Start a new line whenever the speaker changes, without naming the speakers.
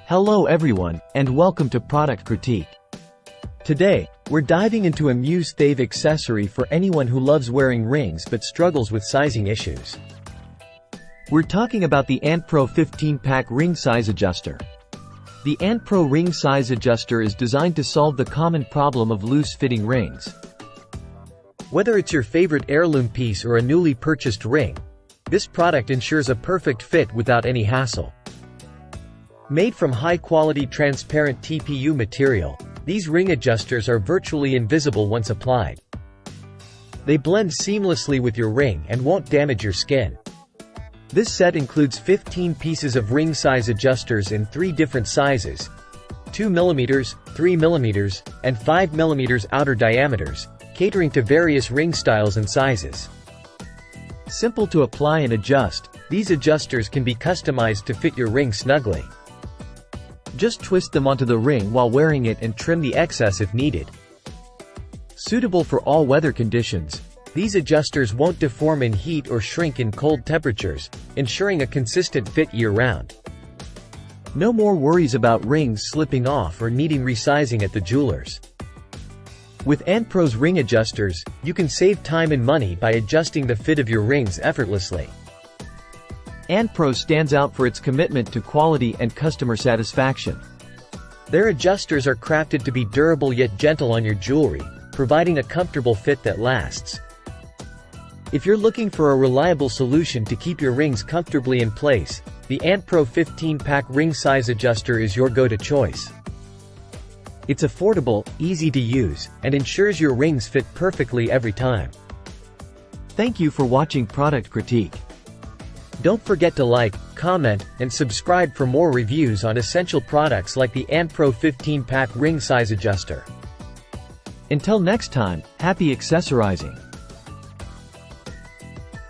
Hello everyone, and welcome to Product Critique. Today, we're diving into a must-have accessory for anyone who loves wearing rings but struggles with sizing issues. We're talking about the Anpro 15-pack ring size adjuster. The Anpro ring size adjuster is designed to solve the common problem of loose-fitting rings. Whether it's your favorite heirloom piece or a newly purchased ring, this product ensures a perfect fit without any hassle. Made from high-quality transparent TPU material, these ring adjusters are virtually invisible once applied. They blend seamlessly with your ring and won't damage your skin. This set includes 15 pieces of ring size adjusters in 3 different sizes: 2mm, 3mm, and 5mm outer diameters, catering to various ring styles and sizes. Simple to apply and adjust, these adjusters can be customized to fit your ring snugly. Just twist them onto the ring while wearing it and trim the excess if needed. Suitable for all weather conditions, these adjusters won't deform in heat or shrink in cold temperatures, ensuring a consistent fit year-round. No more worries about rings slipping off or needing resizing at the jeweler's. With Anpro's ring adjusters, you can save time and money by adjusting the fit of your rings effortlessly. Anpro stands out for its commitment to quality and customer satisfaction. Their adjusters are crafted to be durable yet gentle on your jewelry, providing a comfortable fit that lasts. If you're looking for a reliable solution to keep your rings comfortably in place, the Anpro 15-pack ring size adjuster is your go-to choice. It's affordable, easy to use, and ensures your rings fit perfectly every time. Thank you for watching Product Critique. Don't forget to like, comment, and subscribe for more reviews on essential products like the Anpro 15-pack ring size adjuster. Until next time, happy accessorizing!